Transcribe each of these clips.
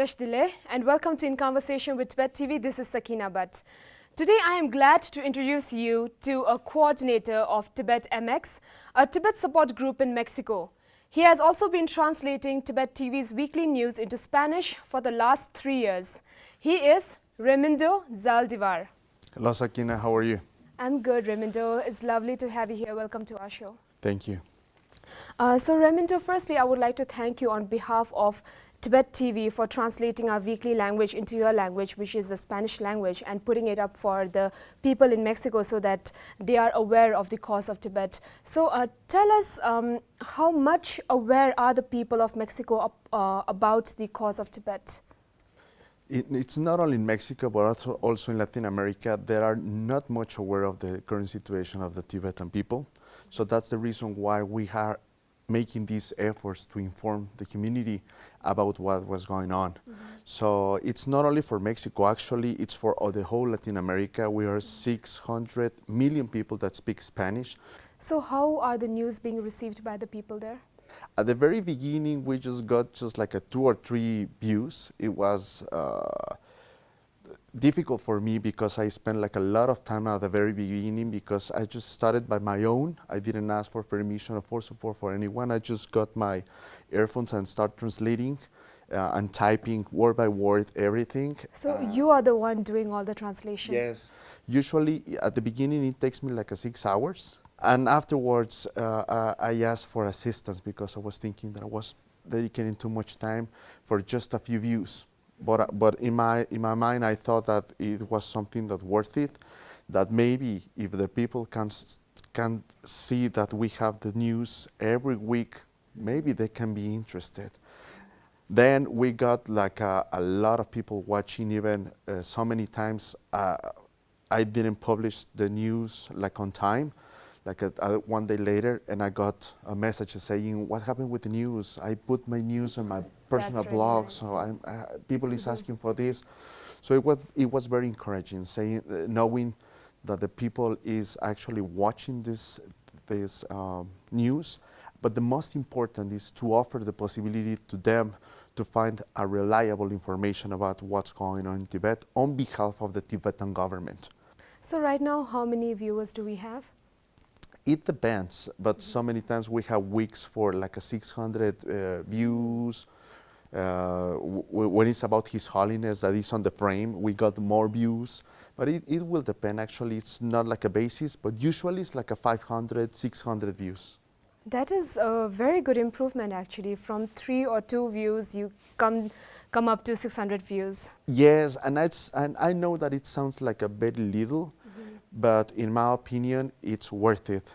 Tashdile, and welcome to In Conversation with Tibet TV. This is Sakina Bhatt. Today I am glad to introduce you to a coordinator of Tibet Mx, a Tibet Support Group in Mexico. He has also been translating Tibet TV's weekly news into Spanish for the last 3 years. He is Raymundo Zaldivar. Hello Sakina, how are you? I'm good, Raymundo. It's lovely to have you here. Welcome to our show. Thank you. So Raymundo, firstly I would like to thank you on behalf of Tibet TV for translating our weekly language into your language, which is the Spanish language, and putting it up for the people in Mexico so that they are aware of the cause of Tibet. So tell us how much aware are the people of Mexico about the cause of Tibet? It's not only in Mexico, but also in Latin America. They are not much aware of the current situation of the Tibetan people. So that's the reason why we are making these efforts to inform the community about what was going on. So it's not only for Mexico, actually, it's for the whole Latin America. We are 600 million people that speak Spanish. So how are the news being received by the people there? At the very beginning, we just got like a 2 or 3 views. It was difficult for me because I spent like a lot of time at the very beginning because I just started by my own. I didn't ask for permission or for support for anyone. I just got my earphones and start translating and typing word by word everything. So you are the one doing all the translation? Yes. Usually at the beginning it takes me like 6 hours. And afterwards I asked for assistance because I was thinking that I was dedicating too much time for just a few views. But in my mind, I thought that it was something that worth it, that maybe if the people can see that we have the news every week, maybe they can be interested. Then we got like a lot of people watching, even so many times I didn't publish the news like on time, like one day later, and I got a message saying, what happened with the news? I put my news on my personal blog, nice. So people is asking for this. So it was very encouraging, saying, knowing that the people is actually watching this news, but the most important is to offer the possibility to them to find a reliable information about what's going on in Tibet on behalf of the Tibetan government. So right now, how many viewers do we have? It depends, but so many times we have weeks for like 600 views. When it's about His Holiness that is on the frame, we got more views. But it will depend. Actually, it's not like a basis, but usually it's like 500, 600 views. That is a very good improvement, actually. From 3 or 2 views, you come up to 600 views. Yes, and I know that it sounds like a very little, but in my opinion, it's worth it.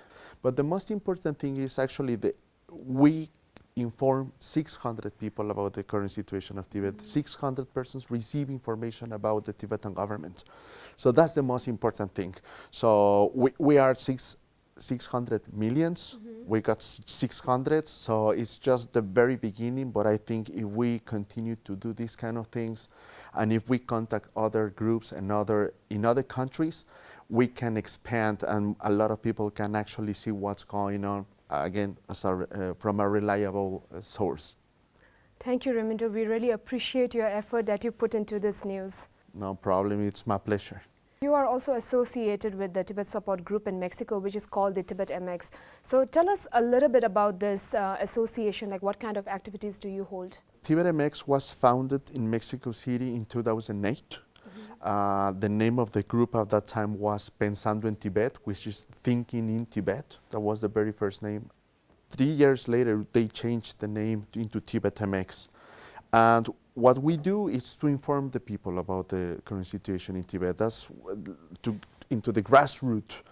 But the most important thing is actually that we inform 600 people about the current situation of Tibet. 600 persons receive information about the Tibetan government. So that's the most important thing. So we are 600 millions. We got 600, so it's just the very beginning. But I think if we continue to do these kind of things, and if we contact other groups and in other countries, we can expand, and a lot of people can actually see what's going on, again, from a reliable source. Thank you, Raymundo. We really appreciate your effort that you put into this news. No problem. It's my pleasure. You are also associated with the Tibet Support Group in Mexico, which is called the Tibet Mx. So tell us a little bit about this association, like what kind of activities do you hold? Tibet Mx was founded in Mexico City in 2008. The name of the group at that time was Pensando en Tibet, which is Thinking in Tibet. That was the very first name. 3 years later, they changed the name into Tibet Mx. And what we do is to inform the people about the current situation in Tibet. That's into the grassroots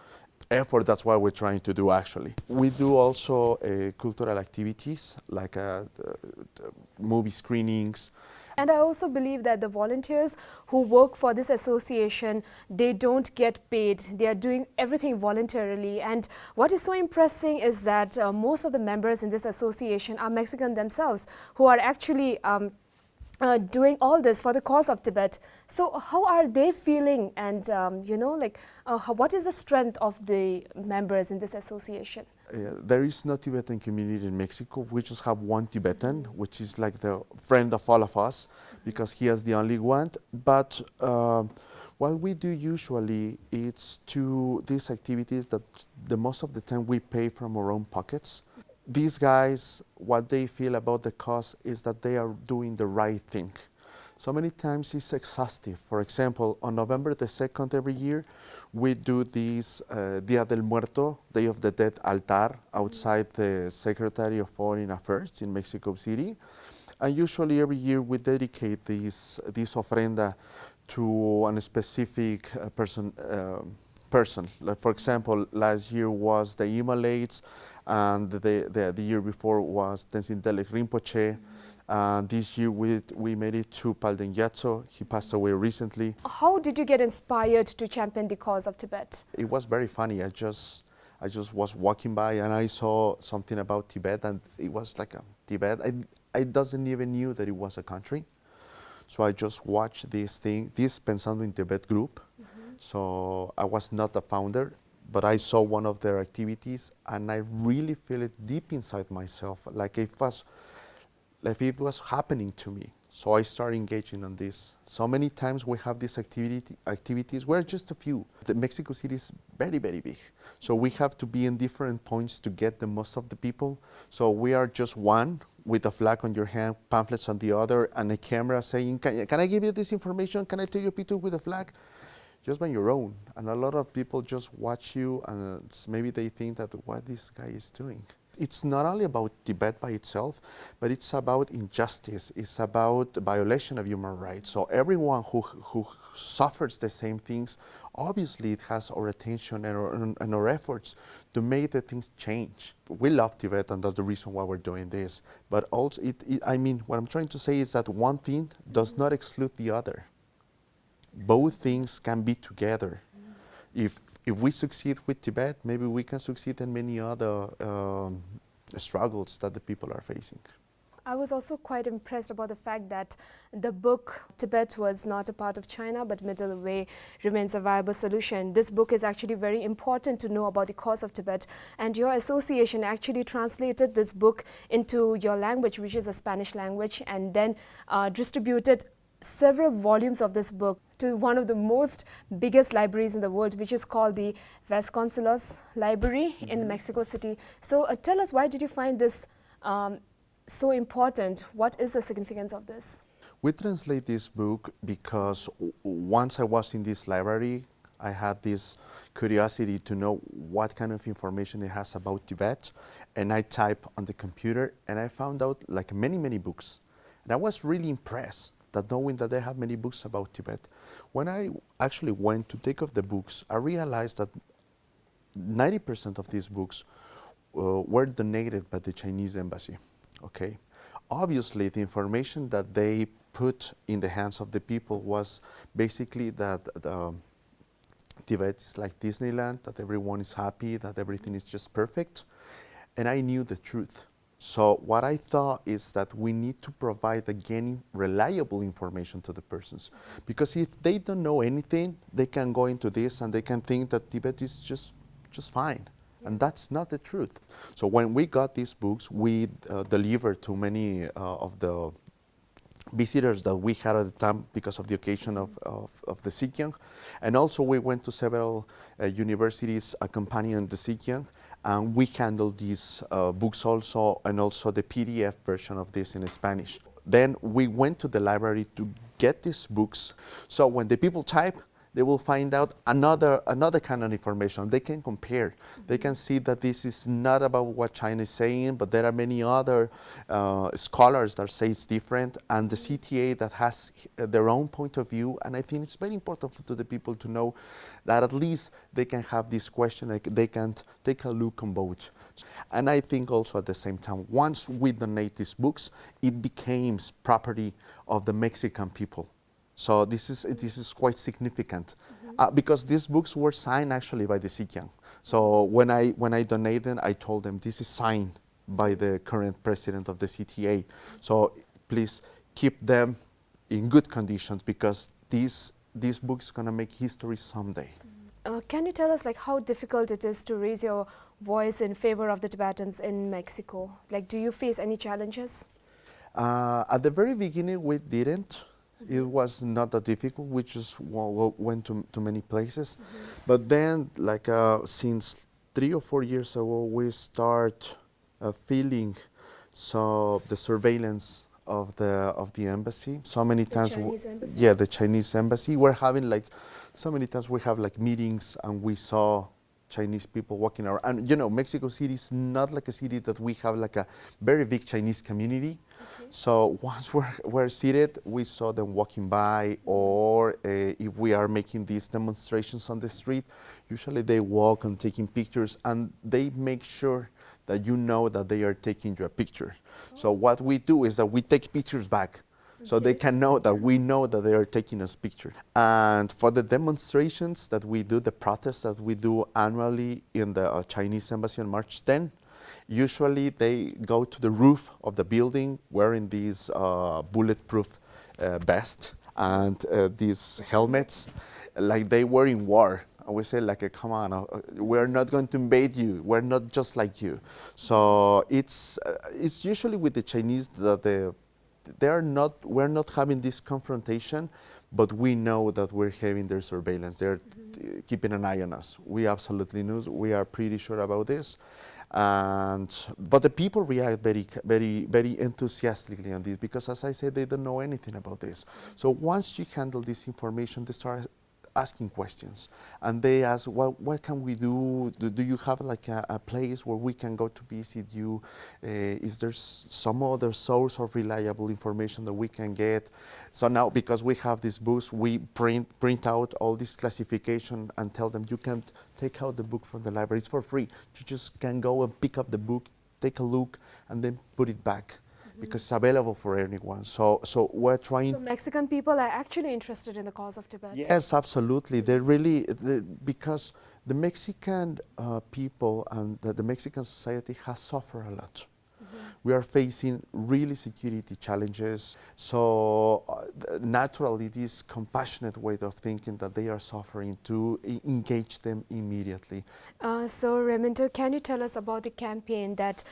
effort. That's what we're trying to do, actually. We do also cultural activities, like movie screenings. And I also believe that the volunteers who work for this association, they don't get paid. They are doing everything voluntarily. And what is so impressive is that most of the members in this association are Mexican themselves, who are actually doing all this for the cause of Tibet. So how are they feeling, and what is the strength of the members in this association? There is no Tibetan community in Mexico. We just have one Tibetan, which is like the friend of all of us, because he is the only one. But what we do usually is to these activities that the most of the time we pay from our own pockets. These guys, what they feel about the cause is that they are doing the right thing. So many times it's exhaustive. For example, on November the 2nd every year, we do this Dia del Muerto, Day of the Dead altar outside the Secretary of Foreign Affairs in Mexico City. And usually every year we dedicate this ofrenda to a specific person. Like for example, last year was the Himalayas, and the year before was Tenzin Delek Rinpoche. This year we made it to Palden Gyatso. He passed away recently. How did you get inspired to champion the cause of Tibet? It was very funny. I just was walking by and I saw something about Tibet, and it was like a Tibet. I doesn't even knew that it was a country. So I just watched this Pensando in Tibet group. So I was not a founder, but I saw one of their activities and I really feel it deep inside myself, like it was happening to me. So I started engaging on this. So many times we have these activities, we're just a few. The Mexico City is very, very big. So we have to be in different points to get the most of the people. So we are just one with a flag on your hand, pamphlets on the other, and a camera saying, can I give you this information? Can I take your picture with a flag? Just by your own. And a lot of people just watch you and maybe they think that what this guy is doing. It's not only about Tibet by itself, but it's about injustice. It's about violation of human rights. So everyone who suffers the same things, obviously it has our attention and our efforts to make the things change. We love Tibet, and that's the reason why we're doing this. But also, what I'm trying to say is that one thing does not exclude the other. Both things can be together. If we succeed with Tibet, maybe we can succeed in many other struggles that the people are facing. I was also quite impressed about the fact that the book, Tibet was not a part of China, but middle way remains a viable solution. This book is actually very important to know about the cause of Tibet. And your association actually translated this book into your language, which is a Spanish language, and then distributed several volumes of this book to one of the most biggest libraries in the world, which is called the Vasconcelos Library in Mexico City. So tell us, why did you find this so important? What is the significance of this? We translate this book because once I was in this library, I had this curiosity to know what kind of information it has about Tibet, and I type on the computer and I found out like many books, and I was really impressed that knowing that they have many books about Tibet. When I actually went to take off the books, I realized that 90% of these books were donated by the Chinese embassy. Okay, obviously the information that they put in the hands of the people was basically that Tibet is like Disneyland, that everyone is happy, that everything is just perfect, and I knew the truth. So what I thought is that we need to provide, again, reliable information to the persons. Because if they don't know anything, they can go into this and they can think that Tibet is just fine. Yeah. And that's not the truth. So when we got these books, we delivered to many of the visitors that we had at the time because of the occasion of the Sikyong. And also we went to several universities accompanying the Sikyong. And we handle these books also, and also the PDF version of this in Spanish. Then we went to the library to get these books. So when the people type, they will find out another kind of information. They can compare. They can see that this is not about what China is saying, but there are many other scholars that say it's different, and the CTA that has their own point of view. And I think it's very important to the people to know that at least they can have this question, like they can take a look on both. And I think also at the same time, once we donate these books, it becomes property of the Mexican people. So this is quite significant, because these books were signed actually by the Sikyong. So when I donated them, I told them this is signed by the current president of the CTA. So please keep them in good conditions, because this book is going to make history someday. Can you tell us like how difficult it is to raise your voice in favor of the Tibetans in Mexico? Like, do you face any challenges? At the very beginning, we didn't. It was not that difficult. We just went to many places. But then, like since 3 or 4 years ago, we start feeling the surveillance of the embassy. So many times, Chinese embassy? yeah, the Chinese embassy. We're having like so many times we have like meetings, and we saw Chinese people walking around. And you know, Mexico City is not like a city that we have like a very big Chinese community. So once we're seated, we saw them walking by, or if we are making these demonstrations on the street, usually they walk and taking pictures, and they make sure that you know that they are taking your picture. So what we do is that we take pictures back, so they can know that we know that they are taking us pictures. And for the demonstrations that we do, the protests that we do annually in the Chinese embassy on March 10, usually they go to the roof of the building wearing these bulletproof vests and these helmets, like they were in war. I would say, like, come on, we're not going to invade you. We're not just like you. So it's usually with the Chinese that we're not having this confrontation, but we know that we're having their surveillance. They're keeping an eye on us. We absolutely know. We are pretty sure about this. But the people react very, very, very enthusiastically on this, because, as I said, they don't know anything about this. So once you handle this information, they start asking questions, and they ask, well, what can we do? Do you have like a place where we can go to visit you? Is there some other source of reliable information that we can get? So now, because we have this books, we print out all this classification and tell them, you can take out the book from the library. It's for free. You just can go and pick up the book, take a look, and then put it back, because it's available for anyone. So we're trying. So Mexican people are actually interested in the cause of Tibet. Yes, absolutely. They're really, because the Mexican people and the Mexican society has suffered a lot. We are facing really security challenges. So naturally, this compassionate way of thinking that they are suffering, to engage them immediately. So Raymundo, can you tell us about the campaign that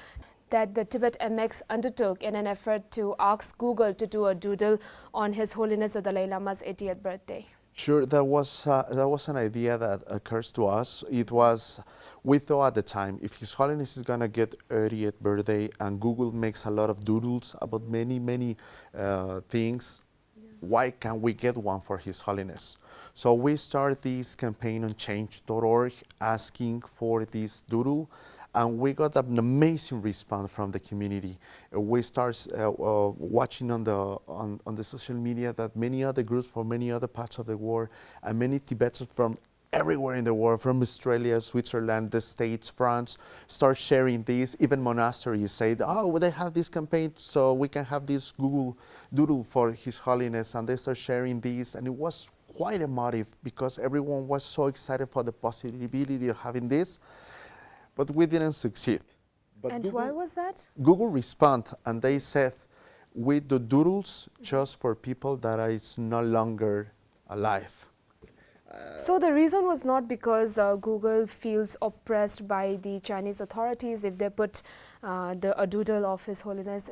the Tibet Mx undertook in an effort to ask Google to do a doodle on His Holiness the Dalai Lama's 80th birthday? Sure, that was an idea that occurs to us. We thought at the time, if His Holiness is gonna get 80th birthday, and Google makes a lot of doodles about many things, why can't we get one for His Holiness? So we started this campaign on change.org asking for this doodle, and we got an amazing response from the community. We start watching on the social media that many other groups from many other parts of the world, and many Tibetans from everywhere in the world, from Australia, Switzerland, the States, France, start sharing this. Even monasteries say, oh, they have this campaign, so we can have this Google doodle for His Holiness, and they start sharing this, and it was quite emotive, because everyone was so excited for the possibility of having this. But we didn't succeed. But And Google, why was that? Google responded, and they said, we do doodles just for people that is no longer alive. So the reason was not because Google feels oppressed by the Chinese authorities if they put a doodle of His Holiness.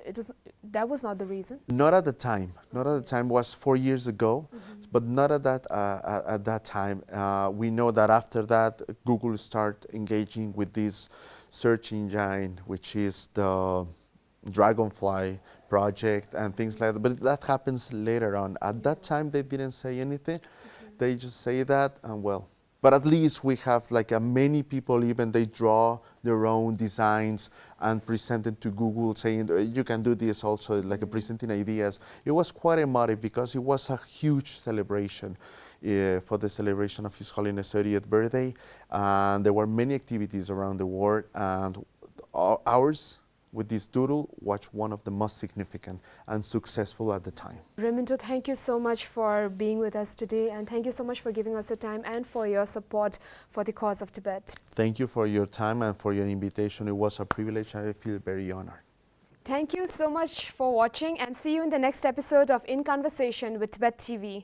That was not the reason? Not at the time. Not at the time. It was 4 years ago, but not at that time. We know that after that, Google start engaging with this search engine, which is the Dragonfly project and things like that. But that happens later on. At that time, they didn't say anything. They just say that, and well, but at least we have like many people, even they draw their own designs and present it to Google, saying you can do this also, like presenting ideas. It was quite emotive, because it was a huge celebration for the celebration of His Holiness' 30th birthday, and there were many activities around the world, and ours with this doodle was one of the most significant and successful at the time. Raymundo, thank you so much for being with us today, and thank you so much for giving us your time and for your support for the cause of Tibet. Thank you for your time and for your invitation. It was a privilege, and I feel very honored. Thank you so much for watching and see you in the next episode of In Conversation with Tibet TV.